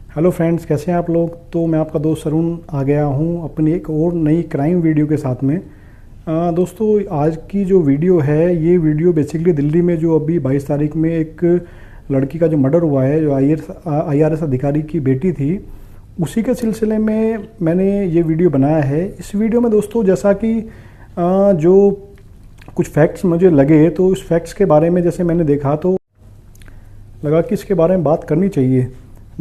Hello friends, कैसे हैं आप लोग। तो मैं आपका दोस्त अरुण आ गया हूं अपनी एक और नई क्राइम वीडियो के साथ में। दोस्तों, आज की जो वीडियो है ये वीडियो बेसिकली दिल्ली में जो अभी 22 तारीख में एक लड़की का जो मर्डर हुआ है, जो IRS अधिकारी की बेटी थी, उसी के सिलसिले में मैंने ये वीडियो बनाया है। इस वीडियो में दोस्तों जैसा कि जो कुछ फैक्ट्स मुझे लगे, तो उस फैक्ट्स के बारे में जैसे मैंने देखा तो लगा कि इसके बारे में बात करनी चाहिए।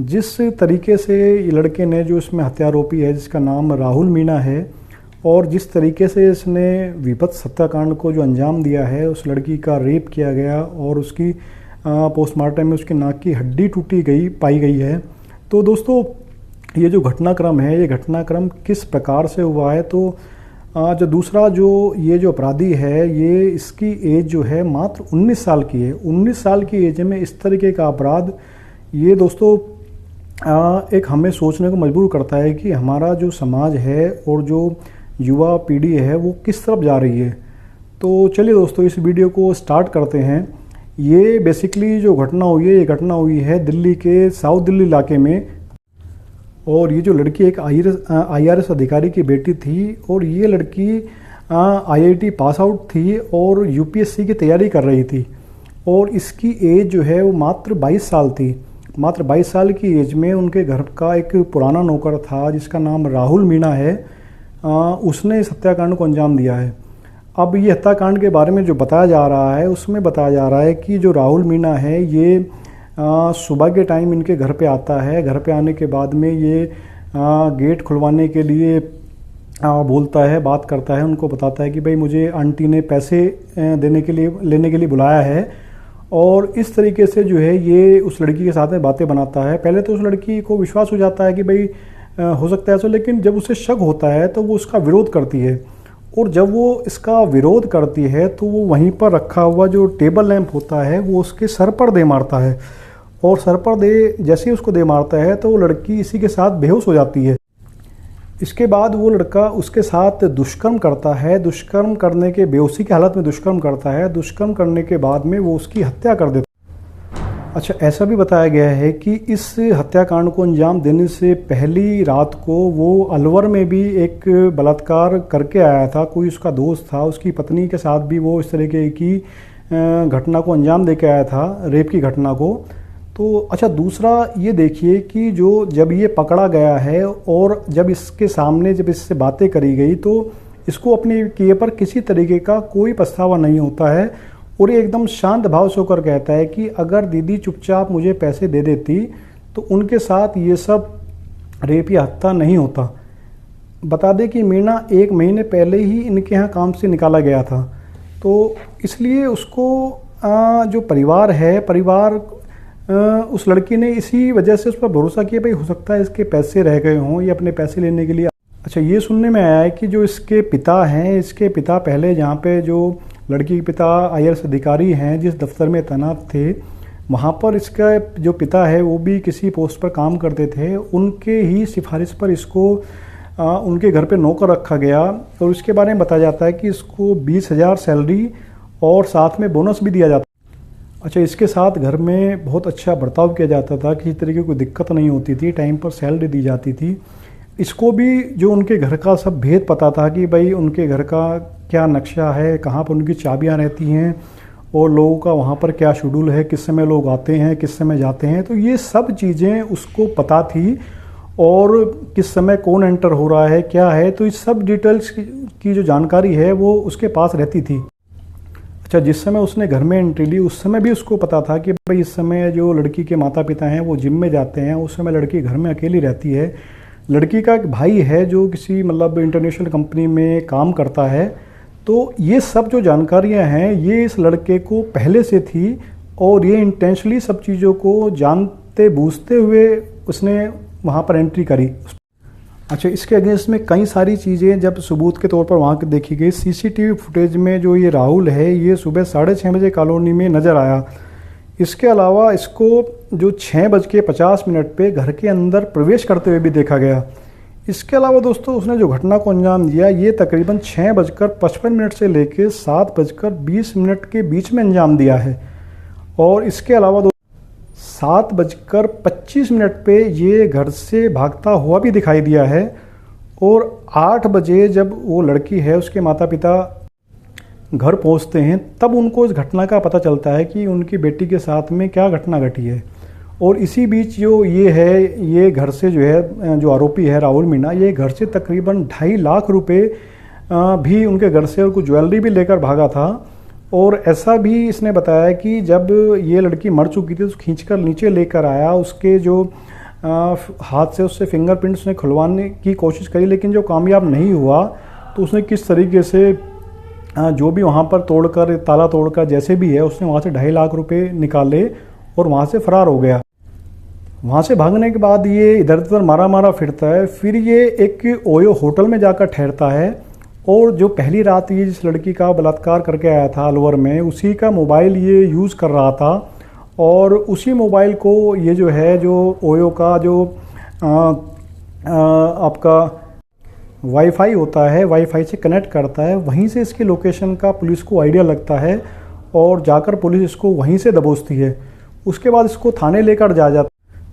जिस तरीके से ये लड़के ने जो इसमें हत्यारोपी है, जिसका नाम राहुल मीणा है, और जिस तरीके से इसने विभत्स हत्याकांड को जो अंजाम दिया है, उस लड़की का रेप किया गया और उसकी पोस्टमार्टम में उसकी नाक की हड्डी पाई गई है। तो दोस्तों, ये जो घटनाक्रम है, ये घटनाक्रम किस प्रकार से हुआ है, तो जो दूसरा ये जो अपराधी है, ये इसकी एज जो है मात्र 19 साल की है। 19 साल की एज में इस तरीके का अपराध, ये दोस्तों एक हमें सोचने को मजबूर करता है कि हमारा जो समाज है और जो युवा पीढ़ी है वो किस तरफ जा रही है। तो चलिए दोस्तों, इस वीडियो को स्टार्ट करते हैं। ये बेसिकली जो घटना हुई है, ये घटना हुई है दिल्ली के साउथ दिल्ली इलाके में। और ये जो लड़की एक IRS अधिकारी की बेटी थी, और ये लड़की IIT पास आउट थी और UPSC की तैयारी कर रही थी। और इसकी एज जो है वो मात्र 22 साल थी। मात्र 22 साल की एज में उनके घर का एक पुराना नौकर था जिसका नाम राहुल मीणा है, उसने इस हत्याकांड को अंजाम दिया है। अब ये हत्याकांड के बारे में जो बताया जा रहा है, उसमें बताया जा रहा है कि जो राहुल मीणा है, ये सुबह के टाइम इनके घर पे आता है। घर पे आने के बाद में ये गेट खुलवाने के लिए बोलता है, बात करता है, उनको बताता है कि भाई मुझे आंटी ने पैसे लेने के लिए बुलाया है। और इस तरीके से जो है ये उस लड़की के साथ में बातें बनाता है। पहले तो उस लड़की को विश्वास हो जाता है कि भाई हो सकता है ऐसा, लेकिन जब उसे शक होता है तो वो उसका विरोध करती है। और जब वो इसका विरोध करती है तो वो वहीं पर रखा हुआ जो टेबल लैंप होता है वो उसके सर पर दे मारता है। और सर पर जैसे ही उसको दे मारता है तो वो लड़की इसी के साथ बेहोश हो जाती है। इसके बाद वो लड़का उसके साथ दुष्कर्म करता है। दुष्कर्म करने के बेहोशी की हालत में दुष्कर्म करता है। दुष्कर्म करने के बाद में वो उसकी हत्या कर देता है। अच्छा, ऐसा भी बताया गया है कि इस हत्याकांड को अंजाम देने से पहली रात को वो अलवर में भी एक बलात्कार करके आया था। कोई उसका दोस्त था, उसकी पत्नी के साथ भी वो इस तरीके की घटना को अंजाम दे के आया था, रेप की घटना को। तो अच्छा, दूसरा ये देखिए कि जब ये पकड़ा गया है और जब इसके सामने जब इससे बातें करी गई, तो इसको अपने किए पर किसी तरीके का कोई पछतावा नहीं होता है। और ये एकदम शांत भाव से होकर कहता है कि अगर दीदी चुपचाप मुझे पैसे दे देती तो उनके साथ ये सब रेप या हत्या नहीं होता। बता दें कि मीणा 1 महीने पहले ही इनके यहाँ काम से निकाला गया था। तो इसलिए उसको जो परिवार उस लड़की ने इसी वजह से उस पर भरोसा किया, भाई हो सकता है इसके पैसे रह गए हों, ये अपने पैसे लेने के लिए। अच्छा, ये सुनने में आया है कि जो इसके पिता हैं, इसके पिता पहले जहाँ पे जो लड़की के पिता IRS अधिकारी हैं, जिस दफ्तर में तैनात थे, वहाँ पर इसका जो पिता है वो भी किसी पोस्ट पर काम करते थे। उनके ही सिफारिश पर इसको उनके घर पे नौकर रखा गया। और उसके बारे में बताया जाता है कि इसको 20,000 सैलरी और साथ में बोनस भी दिया जाता। अच्छा, इसके साथ घर में बहुत अच्छा बर्ताव किया जाता था, किसी तरीके की कोई दिक्कत नहीं होती थी, टाइम पर सैलरी दी जाती थी। इसको भी जो उनके घर का सब भेद पता था कि भाई उनके घर का क्या नक्शा है, कहाँ पर उनकी चाबियाँ रहती हैं, और लोगों का वहाँ पर क्या शेड्यूल है, किस समय लोग आते हैं, किस समय जाते हैं। तो ये सब चीज़ें उसको पता थी, और किस समय कौन एंटर हो रहा है, क्या है, तो इस सब डिटेल्स की जो जानकारी है वो उसके पास रहती थी। अच्छा, जिस समय उसने घर में एंट्री ली उस समय भी उसको पता था कि भाई इस समय जो लड़की के माता पिता हैं वो जिम में जाते हैं, उस समय लड़की घर में अकेली रहती है। लड़की का एक भाई है जो किसी मतलब इंटरनेशनल कंपनी में काम करता है। तो ये सब जो जानकारियां हैं ये इस लड़के को पहले से थी, और ये इंटेंशनली सब चीज़ों को जानते बूझते हुए उसने वहाँ पर एंट्री करी। अच्छा, इसके अगेंस्ट में कई सारी चीज़ें जब सबूत के तौर पर वहाँ देखी गई। CCTV फुटेज में जो ये राहुल है, ये सुबह 6:30 बजे कॉलोनी में नज़र आया। इसके अलावा इसको जो 6:50 पे घर के अंदर प्रवेश करते हुए भी देखा गया। इसके अलावा दोस्तों, उसने जो घटना को अंजाम दिया ये तकरीबन 6:55 से लेकर 7:20 के बीच में अंजाम दिया है। और इसके अलावा 7:25 पे ये घर से भागता हुआ भी दिखाई दिया है। और 8 बजे जब वो लड़की है उसके माता पिता घर पहुंचते हैं तब उनको इस घटना का पता चलता है कि उनकी बेटी के साथ में क्या घटना घटी है। और इसी बीच जो ये घर से जो है जो आरोपी है राहुल मीणा, ये घर से तकरीबन 2.5 लाख रुपए भी उनके घर से और कुछ ज्वेलरी भी लेकर भागा था। और ऐसा भी इसने बताया कि जब ये लड़की मर चुकी थी तो खींचकर नीचे लेकर आया, उसके जो हाथ से उससे फिंगरप्रिंट्स ने खुलवाने की कोशिश करी लेकिन जो कामयाब नहीं हुआ, तो उसने किस तरीके से जो भी वहाँ पर तोड़कर ताला तोड़कर जैसे भी है उसने वहाँ से 2.5 लाख रुपए निकाले और वहाँ से फरार हो गया। वहाँ से भागने के बाद ये इधर उधर मारा फिरता है। फिर ये एक ओयो होटल में जाकर ठहरता है और जो पहली रात ये जिस लड़की का बलात्कार करके आया था अलवर में, उसी का मोबाइल ये यूज़ कर रहा था। और उसी मोबाइल को ये जो है जो ओयो का जो आपका वाईफाई होता है, वाईफाई से कनेक्ट करता है, वहीं से इसकी लोकेशन का पुलिस को आइडिया लगता है और जाकर पुलिस इसको वहीं से दबोचती है। उसके बाद इसको थाने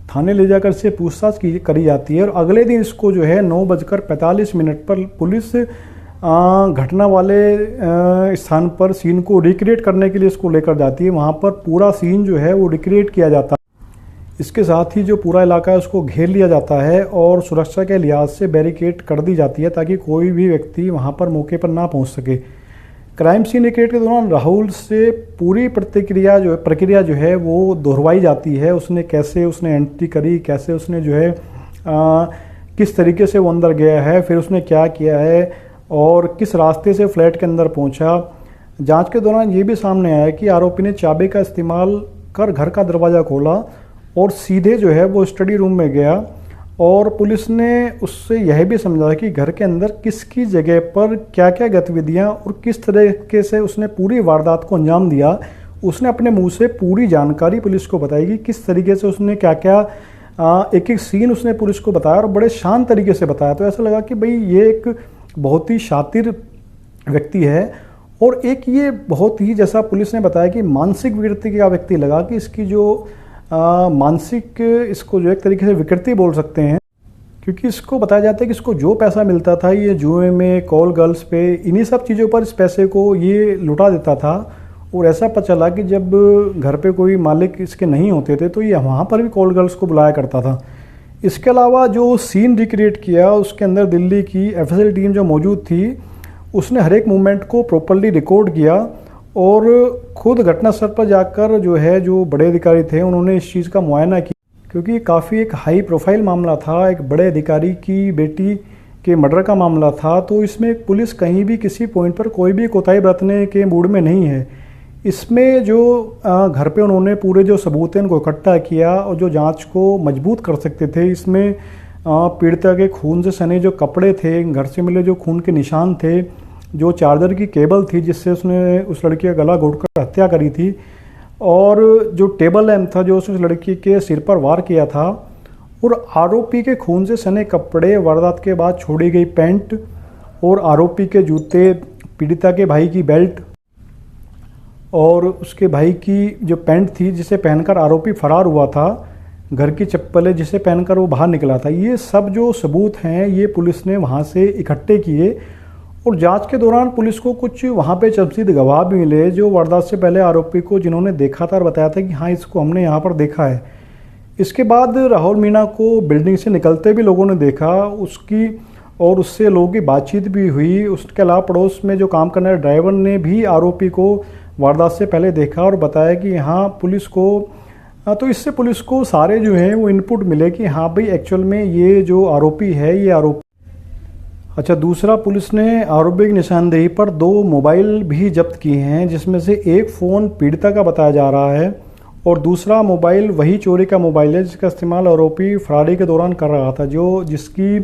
थाने ले जाकर इससे पूछताछ करी जाती है। और अगले दिन इसको जो है 9:45 पर पुलिस घटना वाले स्थान पर सीन को रिक्रिएट करने के लिए इसको लेकर जाती है। वहाँ पर पूरा सीन जो है वो रिक्रिएट किया जाता है। इसके साथ ही जो पूरा इलाका है उसको घेर लिया जाता है और सुरक्षा के लिहाज से बैरिकेड कर दी जाती है ताकि कोई भी व्यक्ति वहाँ पर मौके पर ना पहुँच सके। क्राइम सीन रिक्रिएट के दौरान राहुल से पूरी प्रक्रिया जो है वो दोहराई जाती है। उसने कैसे एंट्री करी, कैसे उसने जो है किस तरीके से वो अंदर गया है, फिर उसने क्या किया है और किस रास्ते से फ्लैट के अंदर पहुंचा। जांच के दौरान ये भी सामने आया कि आरोपी ने चाबी का इस्तेमाल कर घर का दरवाज़ा खोला और सीधे जो है वो स्टडी रूम में गया। और पुलिस ने उससे यह भी समझा कि घर के अंदर किसकी जगह पर क्या क्या गतिविधियां और किस तरीके से उसने पूरी वारदात को अंजाम दिया। उसने अपने मुंह से पूरी जानकारी पुलिस को बताई कि किस तरीके से उसने क्या क्या एक एक सीन उसने पुलिस को बताया और बड़े शांत तरीके से बताया। तो ऐसा लगा कि भाई ये एक बहुत ही शातिर व्यक्ति है। और एक ये बहुत ही, जैसा पुलिस ने बताया कि मानसिक विकृति का व्यक्ति लगा कि इसकी जो मानसिक, इसको जो एक तरीके से विकृति बोल सकते हैं, क्योंकि इसको बताया जाता है कि इसको जो पैसा मिलता था ये जुए में, कॉल गर्ल्स पे, इन्हीं सब चीज़ों पर इस पैसे को ये लुटा देता था। और ऐसा पता चला कि जब घर पे कोई मालिक इसके नहीं होते थे तो ये वहाँ पर भी कॉल गर्ल्स को बुलाया करता था। इसके अलावा जो सीन रिक्रिएट किया उसके अंदर दिल्ली की एफएसएल टीम जो मौजूद थी उसने हर एक मूवमेंट को प्रॉपर्ली रिकॉर्ड किया और खुद घटनास्थल पर जाकर जो बड़े अधिकारी थे उन्होंने इस चीज़ का मुआयना किया, क्योंकि काफ़ी एक हाई प्रोफाइल मामला था, एक बड़े अधिकारी की बेटी के मर्डर का मामला था। तो इसमें पुलिस कहीं भी किसी पॉइंट पर कोई भी कोताही बरतने के मूड में नहीं है। इसमें जो घर पे उन्होंने पूरे जो सबूत हैं उनको इकट्ठा किया और जो जांच को मजबूत कर सकते थे, इसमें पीड़िता के खून से सने जो कपड़े थे, घर से मिले जो खून के निशान थे, जो चार्जर की केबल थी जिससे उसने उस लड़की का गला घोंटकर हत्या करी थी, और जो टेबल लैंप था जो उसने उस लड़की के सिर पर वार किया था, और आरोपी के खून से सने कपड़े, वारदात के बाद छोड़ी गई पैंट और आरोपी के जूते, पीड़िता के भाई की बेल्ट और उसके भाई की जो पैंट थी जिसे पहनकर आरोपी फरार हुआ था, घर की चप्पलें जिसे पहनकर वो बाहर निकला था, ये सब जो सबूत हैं ये पुलिस ने वहाँ से इकट्ठे किए। और जांच के दौरान पुलिस को कुछ वहाँ पे चमचीद गवाह भी मिले जो वारदात से पहले आरोपी को जिन्होंने देखा था और बताया था कि हाँ इसको हमने यहाँ पर देखा है। इसके बाद राहुल मीणा को बिल्डिंग से निकलते भी लोगों ने देखा, उसकी और उससे लोगों की बातचीत भी हुई। उसके अलावा पड़ोस में जो काम करने वाले ड्राइवर ने भी आरोपी को वारदात से पहले देखा और बताया कि हाँ पुलिस को, तो इससे पुलिस को सारे जो हैं वो इनपुट मिले कि हाँ भाई एक्चुअल में ये जो आरोपी है ये आरोपी। अच्छा, दूसरा पुलिस ने आरोपी की निशानदेही पर 2 मोबाइल भी जब्त किए हैं, जिसमें से एक फ़ोन पीड़िता का बताया जा रहा है और दूसरा मोबाइल वही चोरी का मोबाइल है जिसका इस्तेमाल आरोपी फरारी के दौरान कर रहा था, जिसकी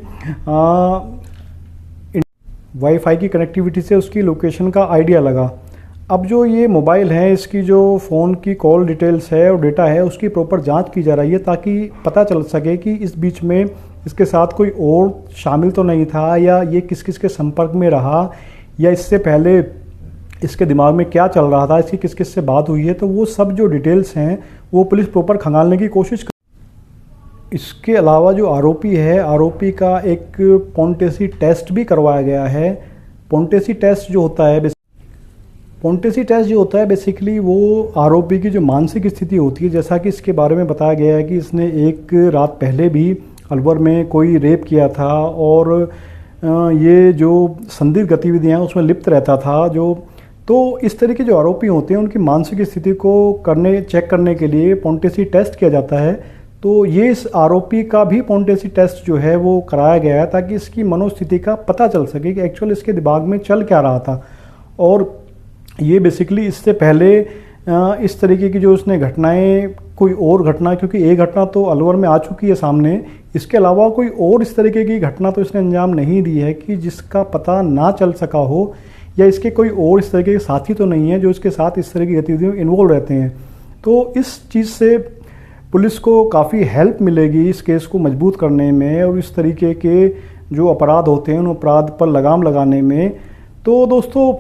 वाईफाई की कनेक्टिविटी से उसकी लोकेशन का आइडिया लगा। अब जो ये मोबाइल है इसकी जो फ़ोन की कॉल डिटेल्स है और डेटा है उसकी प्रॉपर जांच की जा रही है ताकि पता चल सके कि इस बीच में इसके साथ कोई और शामिल तो नहीं था, या ये किस किस के संपर्क में रहा, या इससे पहले इसके दिमाग में क्या चल रहा था, इसकी किस किस से बात हुई है, तो वो सब जो डिटेल्स हैं वो पुलिस प्रॉपर खंगालने की कोशिश कर। इसके अलावा जो आरोपी है, आरोपी का एक पोंटेसी टेस्ट भी करवाया गया है। पोंटेसी टेस्ट जो होता है बेसिकली वो आरोपी की जो मानसिक स्थिति होती है, जैसा कि इसके बारे में बताया गया है कि इसने एक रात पहले भी अलवर में कोई रेप किया था और ये जो संदिग्ध गतिविधियां हैं उसमें लिप्त रहता था। तो इस तरह के जो आरोपी होते हैं उनकी मानसिक स्थिति को चेक करने के लिए पोंटेसी टेस्ट किया जाता है। तो ये इस आरोपी का भी पोंटेसी टेस्ट जो है वो कराया गया है ताकि इसकी मनोस्थिति का पता चल सके कि एक्चुअल इसके दिमाग में चल क्या रहा था। और ये बेसिकली इससे पहले इस तरीके की जो उसने घटनाएं, कोई और घटना, क्योंकि एक घटना तो अलवर में आ चुकी है सामने, इसके अलावा कोई और इस तरीके की घटना तो इसने अंजाम नहीं दी है कि जिसका पता ना चल सका हो, या इसके कोई और इस तरीके के साथी तो नहीं है जो इसके साथ इस तरह की गतिविधियों में इन्वॉल्व रहते हैं। तो इस चीज़ से पुलिस को काफ़ी हेल्प मिलेगी इस केस को मजबूत करने में और इस तरीके के जो अपराध होते हैं उन अपराध पर लगाम लगाने में। तो दोस्तों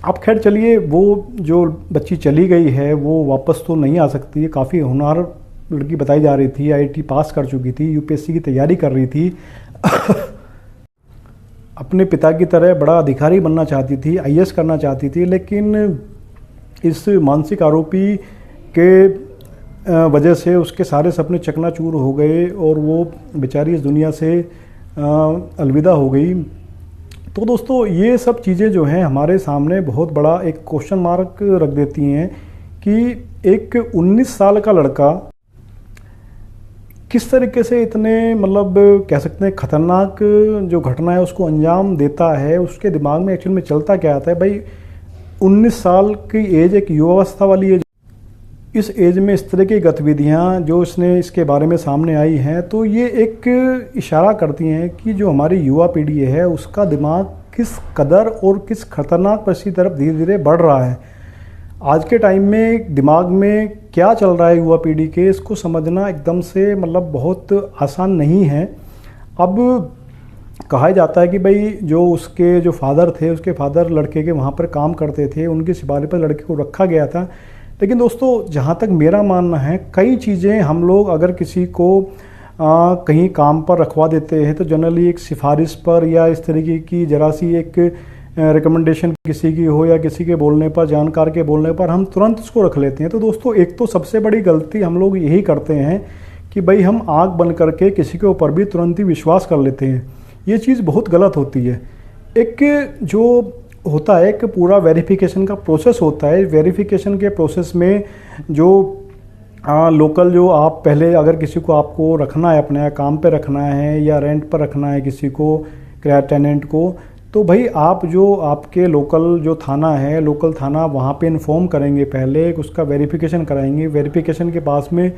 अब खैर चलिए, वो जो बच्ची चली गई है वो वापस तो नहीं आ सकती है। काफ़ी होनहार लड़की बताई जा रही थी, आईआईटी पास कर चुकी थी, यूपीएससी की तैयारी कर रही थी अपने पिता की तरह बड़ा अधिकारी बनना चाहती थी, आईएएस करना चाहती थी, लेकिन इस मानसिक आरोपी के वजह से उसके सारे सपने चकनाचूर हो गए और वो बेचारी इस दुनिया से अलविदा हो गई। तो दोस्तों ये सब चीज़ें जो हैं हमारे सामने बहुत बड़ा एक क्वेश्चन मार्क रख देती हैं कि एक 19 साल का लड़का किस तरीके से इतने मतलब कह सकते हैं खतरनाक जो घटना है उसको अंजाम देता है। उसके दिमाग में एक्चुअल में चलता क्या आता है। भाई 19 साल की एज एक युवावस्था वाली एज, इस एज में इस तरह की गतिविधियां जो इसने इसके बारे में सामने आई हैं, तो ये एक इशारा करती हैं कि जो हमारी युवा पीढ़ी है उसका दिमाग किस कदर और किस खतरनाक परिस्थिति की तरफ धीरे धीरे बढ़ रहा है। आज के टाइम में दिमाग में क्या चल रहा है युवा पीढ़ी के, इसको समझना एकदम से मतलब बहुत आसान नहीं है। अब कहा जाता है कि भाई जो उसके जो फादर थे, उसके फादर लड़के के वहाँ पर काम करते थे, उनकी सिफारिश पर लड़के को रखा गया था। लेकिन दोस्तों जहाँ तक मेरा मानना है, कई चीज़ें हम लोग अगर किसी को कहीं काम पर रखवा देते हैं तो जनरली एक सिफारिश पर या इस तरीके की जरा सी एक रिकमेंडेशन किसी की हो या किसी के बोलने पर, जानकार के बोलने पर हम तुरंत उसको रख लेते हैं। तो दोस्तों एक तो सबसे बड़ी गलती हम लोग यही करते हैं कि भाई हम आँख बंद करके किसी के ऊपर भी तुरंत ही विश्वास कर लेते हैं। ये चीज़ बहुत गलत होती है। एक जो होता है एक पूरा वेरिफिकेशन का प्रोसेस होता है। वेरिफिकेशन के प्रोसेस में जो लोकल जो आप पहले अगर किसी को आपको रखना है, अपने काम पे रखना है या रेंट पर रखना है किसी को, किराया टेनेंट को, तो भाई आप जो आपके लोकल जो थाना है, लोकल थाना, वहाँ पे इन्फॉर्म करेंगे, पहले उसका वेरिफिकेशन कराएंगे। वेरिफिकेशन के पास में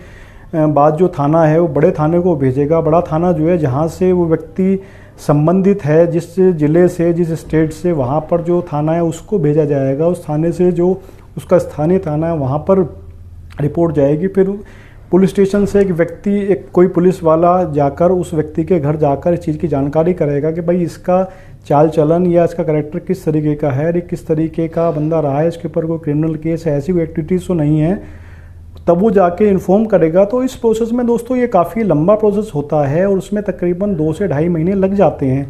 बाद जो थाना है वो बड़े थाने को भेजेगा। बड़ा थाना जो है जहाँ से वो व्यक्ति संबंधित है, जिस ज़िले से, जिस स्टेट से, वहाँ पर जो थाना है उसको भेजा जाएगा। उस थाने से जो उसका स्थानीय थाना है वहाँ पर रिपोर्ट जाएगी। फिर पुलिस स्टेशन से एक व्यक्ति, एक कोई पुलिस वाला जाकर उस व्यक्ति के घर जाकर इस चीज़ की जानकारी करेगा कि भाई इसका चाल चलन या इसका करैक्टर किस तरीके का है, किस तरीके का बंदा रहा है, इसके ऊपर कोई क्रिमिनल केस है, ऐसी कोई एक्टिविटीज़ तो नहीं है, तब वो जाके इन्फॉर्म करेगा। तो इस प्रोसेस में दोस्तों ये काफ़ी लंबा प्रोसेस होता है और उसमें तकरीबन 2 से ढाई महीने लग जाते हैं।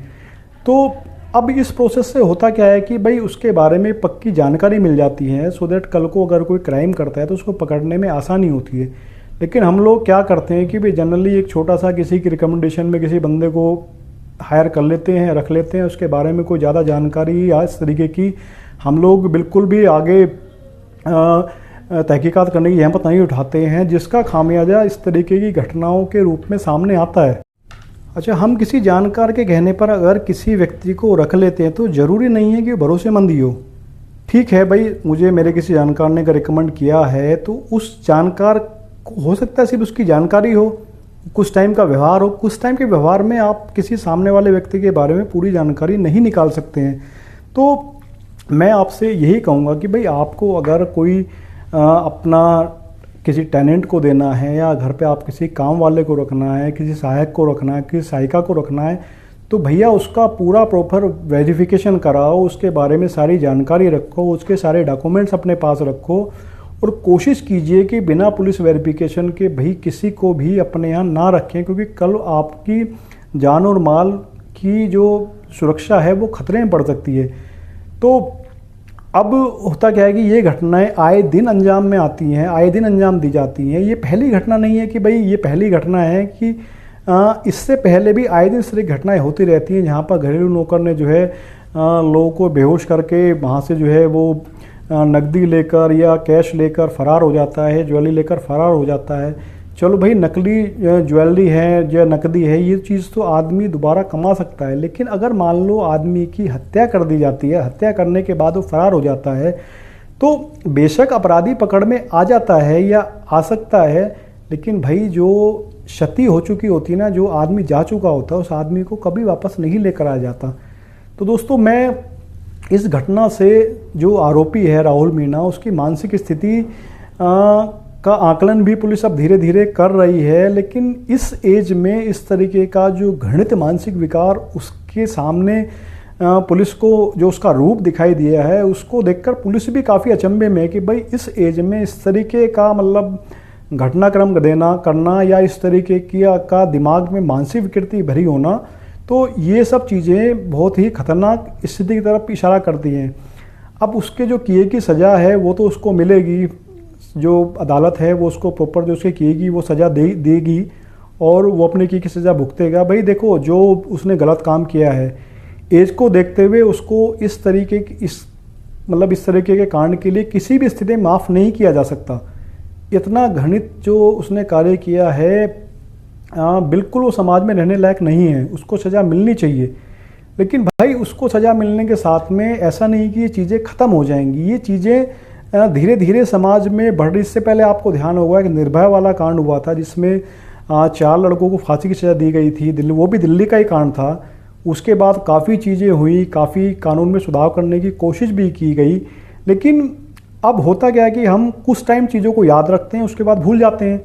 तो अब इस प्रोसेस से होता क्या है कि भाई उसके बारे में पक्की जानकारी मिल जाती है, सो दैट कल को अगर कोई क्राइम करता है तो उसको पकड़ने में आसानी होती है। लेकिन हम लोग क्या करते हैं कि भाई जनरली एक छोटा सा किसी की रिकमेंडेशन में किसी बंदे को हायर कर लेते हैं, रख लेते हैं, उसके बारे में कोई ज़्यादा जानकारी या इस तरीके की हम लोग बिल्कुल भी आगे तहकीकात करने की हिम्मत नहीं उठाते हैं, जिसका खामियाजा इस तरीके की घटनाओं के रूप में सामने आता है। अच्छा, हम किसी जानकार के कहने पर अगर किसी व्यक्ति को रख लेते हैं तो ज़रूरी नहीं है कि भरोसेमंद ही हो। ठीक है भाई, मुझे मेरे किसी जानकार ने रिकमेंड किया है तो उस जानकार को हो सकता है सिर्फ उसकी जानकारी हो, कुछ टाइम का व्यवहार हो। कुछ टाइम के व्यवहार में आप किसी सामने वाले व्यक्ति के बारे में पूरी जानकारी नहीं निकाल सकते हैं। तो मैं आपसे यही कहूँगा कि भाई आपको अगर कोई अपना किसी टेनेंट को देना है या घर पे आप किसी काम वाले को रखना है, किसी सहायक को रखना है, किसी सहायिका को रखना है, तो भैया उसका पूरा प्रॉपर वेरिफिकेशन कराओ, उसके बारे में सारी जानकारी रखो, उसके सारे डॉक्यूमेंट्स अपने पास रखो और कोशिश कीजिए कि बिना पुलिस वेरिफिकेशन के भाई किसी को भी अपने यहाँ ना रखें, क्योंकि कल आपकी जान और माल की जो सुरक्षा है वो खतरे में पड़ सकती है। तो अब होता क्या है कि ये घटनाएं आए दिन अंजाम में आती हैं, आए दिन अंजाम दी जाती हैं। ये पहली घटना नहीं है कि भाई ये पहली घटना है कि इससे पहले भी आए दिन इस तरह की घटनाएं होती रहती हैं, जहाँ पर घरेलू नौकर ने जो है लोगों को बेहोश करके वहाँ से जो है वो नकदी लेकर या कैश लेकर फरार हो जाता है, ज्वेलरी लेकर फरार हो जाता है। चलो भाई नकली ज्वेलरी है या नकदी है, ये चीज़ तो आदमी दोबारा कमा सकता है, लेकिन अगर मान लो आदमी की हत्या कर दी जाती है, हत्या करने के बाद वो फरार हो जाता है, तो बेशक अपराधी पकड़ में आ जाता है या आ सकता है, लेकिन भाई जो क्षति हो चुकी होती है ना, जो आदमी जा चुका होता है, उस आदमी को कभी वापस नहीं लेकर आ जाता। तो दोस्तों मैं इस घटना से जो आरोपी है राहुल मीणा, उसकी मानसिक स्थिति का आकलन भी पुलिस अब धीरे धीरे कर रही है, लेकिन इस एज में इस तरीके का जो घृणित मानसिक विकार उसके सामने पुलिस को जो उसका रूप दिखाई दिया है, उसको देखकर पुलिस भी काफ़ी अचंभे में है कि भाई इस एज में इस तरीके का मतलब घटनाक्रम करना या इस तरीके का दिमाग में मानसिक विकृति भरी होना, तो ये सब चीज़ें बहुत ही खतरनाक स्थिति की तरफ इशारा करती हैं। अब उसके जो किए की सज़ा है वो तो उसको मिलेगी, जो अदालत है वो उसको प्रॉपर जो उसके किएगी वो सज़ा देगी और वो अपने की सज़ा भुगतेगा। भाई देखो जो उसने गलत काम किया है, एज को देखते हुए उसको इस तरीके के कांड के लिए किसी भी स्थिति में माफ़ नहीं किया जा सकता। इतना घृणित जो उसने कार्य किया है बिल्कुल वो समाज में रहने लायक नहीं है, उसको सज़ा मिलनी चाहिए। लेकिन भाई उसको सज़ा मिलने के साथ में ऐसा नहीं कि ये चीज़ें ख़त्म हो जाएंगी, ये चीज़ें धीरे धीरे समाज में बढ़ रही। इससे पहले आपको ध्यान होगा कि निर्भया वाला कांड हुआ था जिसमें 4 लड़कों को फांसी की सज़ा दी गई थी, वो भी दिल्ली का ही कांड था। उसके बाद काफ़ी चीज़ें हुई, काफ़ी कानून में सुधार करने की कोशिश भी की गई, लेकिन अब होता क्या है कि हम कुछ टाइम चीज़ों को याद रखते हैं, उसके बाद भूल जाते हैं,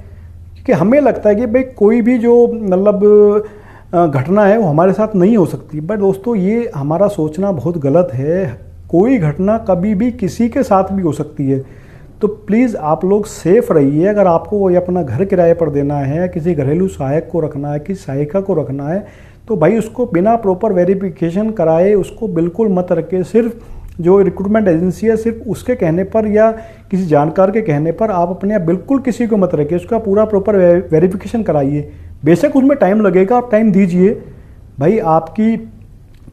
क्योंकि हमें लगता है कि भाई कोई भी जो मतलब घटना है वो हमारे साथ नहीं हो सकती। बट दोस्तों ये हमारा सोचना बहुत गलत है, कोई घटना कभी भी किसी के साथ भी हो सकती है। तो प्लीज़ आप लोग सेफ रहिए। अगर आपको कोई अपना घर किराए पर देना है, किसी घरेलू सहायक को रखना है, किसी सहायिका को रखना है, तो भाई उसको बिना प्रॉपर वेरिफिकेशन कराए उसको बिल्कुल मत रखिए। सिर्फ जो रिक्रूटमेंट एजेंसी है सिर्फ उसके कहने पर या किसी जानकार के कहने पर आप अपने आप बिल्कुल किसी को मत रखिए, उसका पूरा प्रॉपर वेरिफिकेशन कराइए। बेशक उसमें टाइम लगेगा, आप टाइम दीजिए भाई, आपकी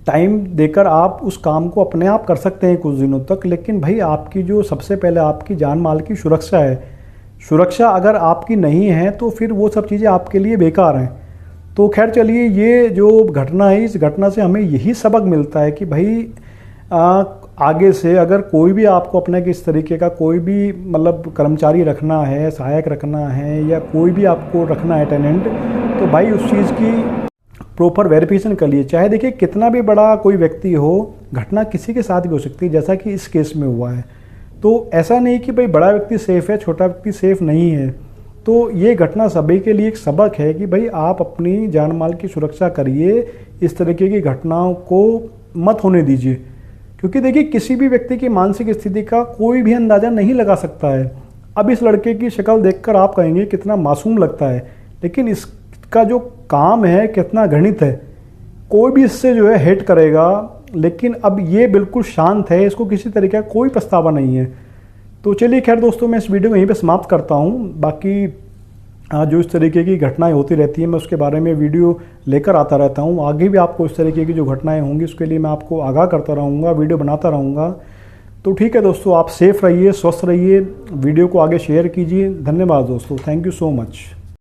टाइम देकर आप उस काम को अपने आप कर सकते हैं कुछ दिनों तक, लेकिन भाई आपकी जो सबसे पहले आपकी जान माल की सुरक्षा है, सुरक्षा अगर आपकी नहीं है तो फिर वो सब चीज़ें आपके लिए बेकार हैं। तो खैर चलिए, ये जो घटना है इस घटना से हमें यही सबक मिलता है कि भाई आगे से अगर कोई भी आपको अपने इस तरीके का कोई भी मतलब कर्मचारी रखना है, सहायक रखना है या कोई भी आपको रखना है टेनेंट, तो भाई उस चीज़ की प्रॉपर वेरिफिकेशन कर लिए। चाहे देखिए कितना भी बड़ा कोई व्यक्ति हो, घटना किसी के साथ भी हो सकती है, जैसा कि इस केस में हुआ है। तो ऐसा नहीं कि भाई बड़ा व्यक्ति सेफ़ है, छोटा व्यक्ति सेफ़ नहीं है। तो ये घटना सभी के लिए एक सबक है कि भाई आप अपनी जान माल की सुरक्षा करिए, इस तरीके की घटनाओं को मत होने दीजिए, क्योंकि देखिए किसी भी व्यक्ति की मानसिक स्थिति का कोई भी अंदाज़ा नहीं लगा सकता है। अब इस लड़के की शक्ल देखकर आप कहेंगे कितना मासूम लगता है, लेकिन इसका जो काम है कितना घृणित है, कोई भी इससे जो है हेट करेगा। लेकिन अब ये बिल्कुल शांत है, इसको किसी तरीके का कोई पछतावा नहीं है। तो चलिए खैर दोस्तों, मैं इस वीडियो को यहीं पे समाप्त करता हूँ। बाकी जो इस तरीके की घटनाएं होती रहती हैं मैं उसके बारे में वीडियो लेकर आता रहता हूँ। आगे भी आपको इस तरीके की जो घटनाएं होंगी उसके लिए मैं आपको आगाह करता रहूँगा, वीडियो बनाता रहूँगा। तो ठीक है दोस्तों, आप सेफ रहिए, स्वस्थ रहिए, वीडियो को आगे शेयर कीजिए। धन्यवाद दोस्तों, थैंक यू सो मच।